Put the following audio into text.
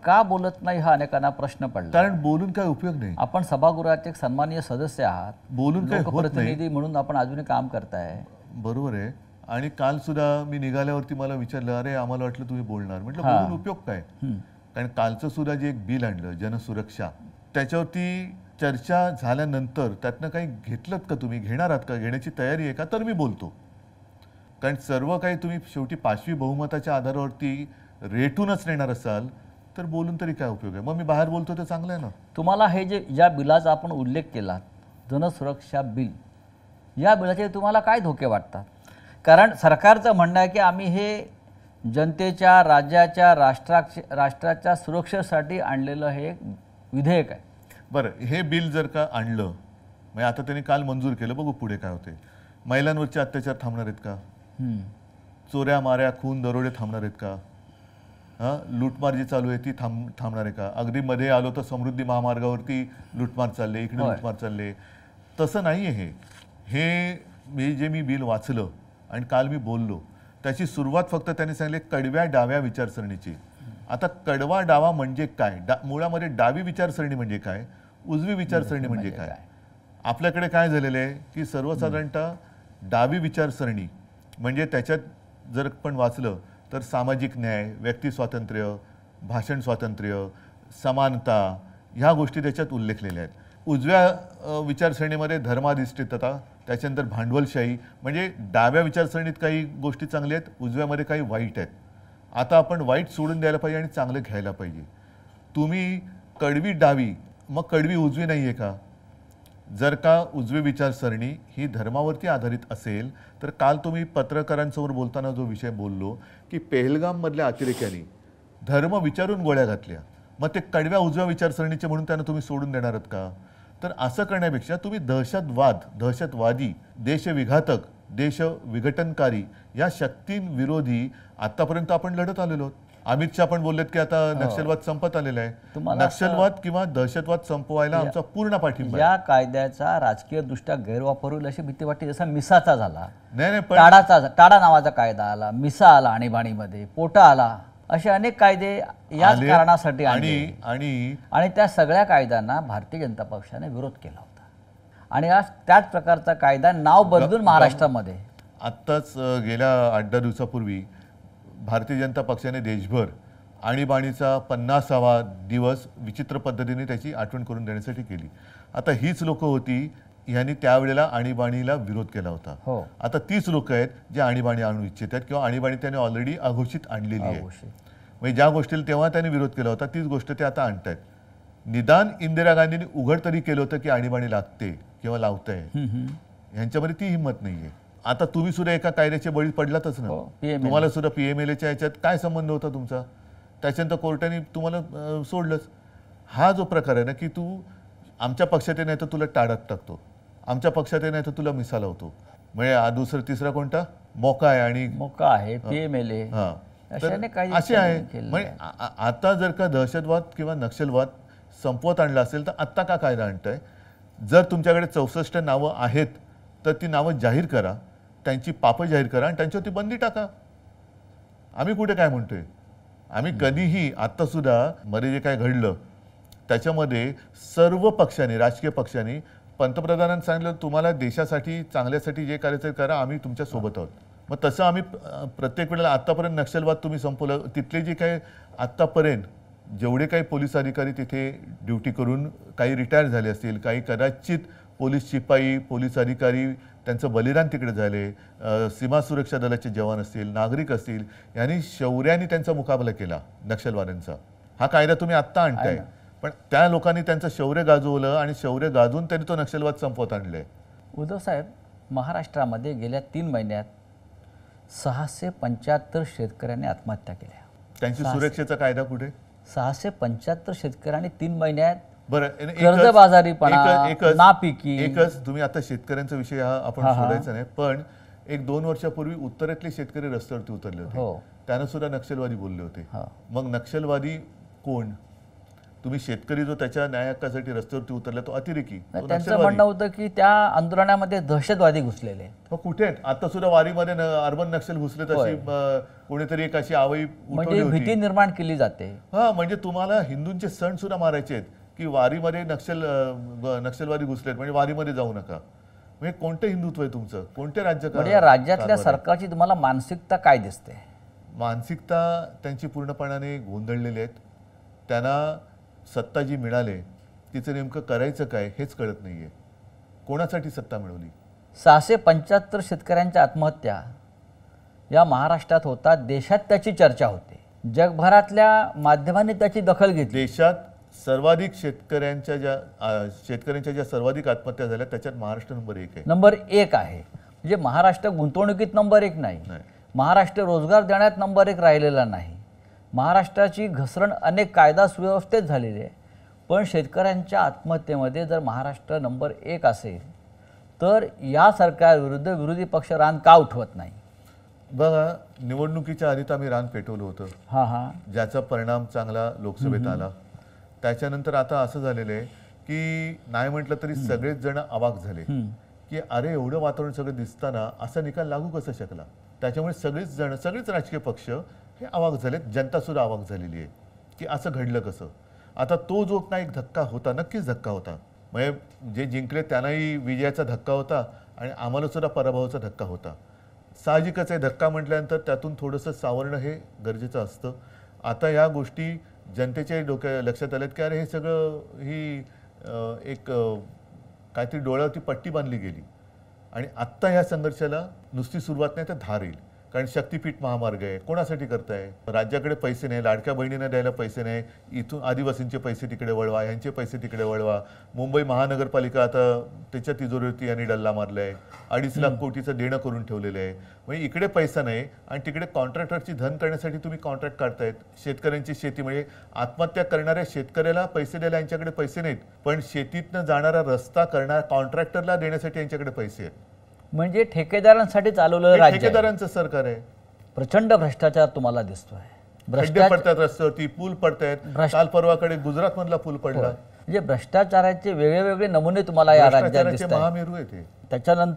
का बोलत नाही हा अनेकांना प्रश्न पडला। कारण बोलून काय उपयोग नाही। आपण सभागृहाचे एक सन्माननीय सदस्य आहात, बोलून काय होत नाही, लोकप्रतिनिधी म्हणून आपण अजूनही काम करताय। बरोबर आहे। आणि काल सुद्धा मी निघाल्यावरती मला विचारलं, अरे आम्हाला वाटलं तुम्ही बोलणार, म्हटलं बोलून उपयोग काय। कारण कालचं सुद्धा जे एक बिल आणलं जनसुरक्षा, त्याच्यावरती चर्चा झाल्यानंतर त्यातनं काही घेतलं का, तुम्ही घेणार आहात का, घेण्याची तयारी आहे का, तर मी बोलतो। कारण सर्व काही तुम्ही शेवटी 5वी बहुमताच्या आधारावरती रेटूनच नेणार असाल तर बोलून तरी काय उपयोग आहे। मग मी बाहेर बोलतो ते चांगलं आहे ना। तुम्हाला हे जे ज्या बिलाचा आपण उल्लेख केला, जनसुरक्षा बिल, या बिलाचे तुम्हाला काय धोके वाटतात? कारण सरकारचं म्हणणं आहे की आम्ही हे जनतेच्या, राज्याच्या, राष्ट्राच्या सुरक्षेसाठी आणलेलं हे विधेयक आहे। बरं, हे बिल जर का आणलं, म्हणजे आता त्यांनी काल मंजूर केलं, बघू पुढे काय होते। महिलांवरचे अत्याचार थांबणार आहेत का? चोऱ्या माऱ्या, खून, दरोडे थांबणार आहेत का? लूटमार जी चालू आहे ती थांबणार आहे का? अगदी मध्ये आलो तर समृद्धी महामार्गावरती लूटमार चालले, इकडे लूटमार चालले, तसं नाही आहे हे। जे मी बिल वाचलं आणि काल मी बोललो, त्याची सुरुवात फक्त त्यांनी सांगितले कडव्या डाव्या विचारसरणीची। आता कडवा डावा म्हणजे काय? मुळामध्ये डावी विचारसरणी म्हणजे काय, उजवी विचारसरणी म्हणजे काय? आपल्याकडे काय झालेलं आहे की सर्वसाधारणतः डावी विचारसरणी म्हणजे त्याच्यात जर पण वाचलं तर सामाजिक न्याय, व्यक्ती स्वातंत्र्य, भाषण स्वातंत्र्य, समानता, ह्या गोष्टी त्याच्यात उल्लेखलेल्या आहेत। उजव्या विचारसरणीमध्ये धर्माधिष्ठितता, त्याच्यानंतर भांडवलशाही, म्हणजे डाव्या विचारसरणीत काही गोष्टी चांगल्या आहेत, उजव्यामध्ये काही वाईट आहेत। आता आपण वाईट सोडून द्यायला पाहिजे आणि चांगलं घ्यायला पाहिजे। तुम्ही कडवी डावी, मग कडवी उजवी नाही आहे का? जर का उजवी विचारसरणी ही धर्मावरती आधारित असेल तर काल तुम्ही पत्रकारांसमोर बोलताना जो विषय बोललो की पेहलगाममधल्या अतिरेक्यांनी धर्म विचारून गोळ्या घातल्या, मग ते कडव्या उजव्या विचारसरणीचे म्हणून त्यांना तुम्ही सोडून देणार आहात का? तर असं करण्यापेक्षा तुम्ही दहशतवादी, देशविघातक, देश विघटनकारी या शक्तींविरोधी आतापर्यंत आपण लढत आलेलो आहोत। अमित शहा पण बोललेत की आता नक्षलवाद संपत आलेला आहे। नक्षलवाद किंवा दहशतवाद संपवायला आमचा पूर्ण पाठिंबा आहे। या कायद्याचा राजकीय दृष्ट्या गैरवापर होईल अशी भीती वाटते, जसा मिसाचा झाला, नाही टाडा नावाचा कायदा आला, मिसा आला आणीबाणीमध्ये, पोटा आला, असे अनेक कायदे याच कारणासाठी आणि त्या सगळ्या कायद्यांना भारतीय जनता पक्षाने विरोध केला होता। आणि आज त्याच प्रकारचा कायदा नाव बदलून महाराष्ट्रामध्ये आत्ताच गेल्या 8-10 दिवसापूर्वी भारतीय जनता पक्षाने देशभर आणीबाणीचा 50वा दिवस विचित्र पद्धतीने त्याची आठवण करून देण्यासाठी केली। आता हीच लोक होती यांनी त्यावेळेला आणीबाणीला विरोध केला होता। आता तीच लोक आहेत जे आणीबाणी आणू इच्छित आहेत किंवा आणीबाणी त्यांनी ऑलरेडी अघोषित आणलेली आहे। म्हणजे ज्या गोष्टीला तेव्हा त्यांनी विरोध केला होता तीच गोष्ट ते आता आणतायत। निदान इंदिरा गांधींनी उघड तरी केलं होतं की आणीबाणी लागते किंवा लावतंय, यांच्यामध्ये ती हिंमत नाहीये। आता तुम्ही सुद्धा एका कायद्याचे बळी पडलातच ना। तुम्हाला सुद्धा PMLAच्या याच्यात काय संबंध होता तुमचा? त्याच्यानंतर कोर्टाने तुम्हाला सोडलंच। हा जो प्रकार आहे ना की तू आमच्या पक्षात नाही तर तुला टाळत टाकतो, आमच्या पक्षात नाही तर तुला मिसा लावतो, म्हणजे दुसरा तिसरा कोणता मोका आहे आणि मोका आहे PMLA असे आहे। म्हणजे आता जर का दहशतवाद किंवा नक्षलवाद संपवत आणला असेल तर आत्ता का कायदा आणताय? जर तुमच्याकडे 64 नावं आहेत तर ती नावं जाहीर करा, त्यांची पापं जाहीर करा आणि त्यांच्यावरती बंदी टाका। आम्ही कुठे काय म्हणतोय? आम्ही कधीही आत्तासुद्धा मध्ये जे काय घडलं त्याच्यामध्ये सर्व पक्षांनी, राजकीय पक्षांनी पंतप्रधानांनी सांगितलं तुम्हाला देशासाठी चांगल्यासाठी जे करायचं करा, आम्ही तुमच्या सोबत आहोत। मग तसं आम्ही प्रत्येक वेळेला आत्तापर्यंत नक्षलवाद तुम्ही संपवलं, तिथले जे काही आत्तापर्यंत जेवढे काही पोलीस अधिकारी तिथे ड्युटी करून काही रिटायर झाले असतील, काही कदाचित पोलीस शिपाई, पोलीस अधिकारी त्यांचं बलिदान तिकडे झाले, सीमा सुरक्षा दलाचे जवान असतील, नागरिक असतील, यांनी शौर्याने त्यांचा मुकाबला केला नक्षलवाद्यांचा। हा कायदा तुम्ही आत्ता आणताय, पण त्या लोकांनी त्यांचं शौर्य गाजवलं आणि शौर्य गाजवून त्यांनी तो नक्षलवाद संपवत आणले। उद्धव साहेब, महाराष्ट्रामध्ये गेल्या 3 महिन्यात 675 शेतकऱ्यांनी आत्महत्या केल्या। त्यांची सुरक्षेचा कायदा कुठे? 675 शेतकऱ्यांनी 3 महिन्यात कर्जबाजारीपणा, नापिकी। एकच तुम्ही आता शेतकऱ्यांचा विषय हा आपण सोडायचा नाही, पण 1-2 वर्षापूर्वी उत्तरेतले शेतकरी रस्त्यावरती उतरले होते, त्यांना सुद्धा नक्षलवादी बोलले होते। मग नक्षलवादी कोण? तुम्ही शेतकरी जो त्याच्या न्याय हक्कासाठी रस्त्यावरती उतरला तो अतिरेकी, तो त्यांचं नक्षलवादी. म्हणणं होतं की त्या आंदोलनामध्ये दहशतवादी घुसलेले आहेत. हो, कुठे आहेत? आता सुद्धा वारीमध्ये अर्बन नक्षल घुसले तशी कोणीतरी एक अशी आवई उठवली म्हणजे होती. भीती निर्माण केली जाते. हा, म्हणजे तुम्हाला हिंदूंचे सण सुद्धा मारायचे आहेत की वारीमध्ये नक्षलवादी घुसलेत म्हणजे वारीमध्ये जाऊ नका. म्हणजे कोणतं हिंदुत्व आहे तुमचं? कोणते राज्य म्हणजे या राज्यातल्या सरकारची तुम्हाला मानसिकता काय दिसते? मानसिकता त्यांची पूर्णपणाने गोंधळलेली आहेत. त्यांना सत्ता जी मिळाली तिचं नेमकं करायचं काय हेच कळत नाहीये. कोणासाठी सत्ता मिळवली? 675 शेतकऱ्यांच्या आत्महत्या या महाराष्ट्रात होतात. देशात त्याची चर्चा होते. जगभरातल्या माध्यमांनी त्याची दखल घेतली. देशात सर्वाधिक शेतकऱ्यांच्या ज्या सर्वाधिक आत्महत्या झाल्या त्याच्यात महाराष्ट्र नंबर 1 आहे. नंबर 1 आहे. म्हणजे महाराष्ट्र गुंतवणुकीत नंबर 1 नाही. महाराष्ट्र रोजगार देण्यात नंबर 1 राहिलेला नाही. महाराष्ट्राची घसरण अनेक कायदा सुव्यवस्थेत झालेली आहे. पण शेतकऱ्यांच्या आत्महत्येमध्ये जर महाराष्ट्र नंबर 1 असेल तर या सरकारविरुद्ध विरोधी पक्ष रान का उठवत नाही? बघा, निवडणुकीच्या आधीच आम्ही रान पेटवलं होतं. हां हां. ज्याचा परिणाम चांगला लोकसभेत आला. त्याच्यानंतर आता असं झालेलं आहे की नाही म्हटलं तरी सगळेच जण अवाक झाले की अरे एवढं वातावरण सगळं दिसताना असा निकाल लागू कसा शकला. त्याच्यामुळे सगळेच राजकीय पक्ष हे अवाक झालेत. जनता सुद्धा अवाक झालेली आहे की असं घडलं कसं. आता तो जो काही धक्का होता, नक्कीच धक्का होता. म्हणजे जे जिंकले त्यांनाही विजयाचा धक्का होता आणि आम्हाला सुद्धा पराभवाचा धक्का होता. साहजिकच आहे, धक्का म्हटल्यानंतर त्यातून थोडंसं सावरणं हे गरजेचं असतं. आता या गोष्टी जनतेच्या लक्षात आल्यात की अरे हे सगळं एक काहीतरी डोळ्यावरती पट्टी बांधली गेली आणि आत्ता ह्या संघर्षाला नुसती सुरुवात नाही तर धार येईल. कारण शक्तीपीठ महामार्ग आहे. कोणासाठी करताय? राज्याकडे पैसे नाही, लाडक्या बहिणींना द्यायला पैसे नाही, इथून आदिवासींचे पैसे तिकडे वळवा, यांचे पैसे तिकडे वळवा. मुंबई महानगरपालिका आता त्याच्या तिजोरीवरती यांनी डल्ला मारलाय. 2.5 लाख कोटीचं देणं करून ठेवलेलं आहे. म्हणजे इकडे पैसा नाही आणि तिकडे कॉन्ट्रॅक्टरची धन करण्यासाठी तुम्ही कॉन्ट्रॅक्ट काढतायत. शेतकऱ्यांची शेती म्हणजे आत्महत्या करणाऱ्या शेतकऱ्याला पैसे द्यायला यांच्याकडे पैसे नाहीत, पण शेतीतनं जाणारा रस्ता करणाऱ्या कॉन्ट्रॅक्टरला देण्यासाठी यांच्याकडे पैसे आहेत. म्हणजे ठेकेदारांसाठी चालवलेलं राज्य आहे. ठेकेदारांचं सरकार आहे. प्रचंड भ्रष्टाचार तुम्हाला दिसतोय. खड्डे पडतात रस्त्यावरती, पूल पडतायत. काल परवाकडे गुजरात मधला पूल पडला. म्हणजे भ्रष्टाचाराचे वेगळे वेगळे नमुने तुम्हाला या राज्यात भ्रष्टाचाराचे दिसतात. महामेरू आहे ते. त्याच्यानंतर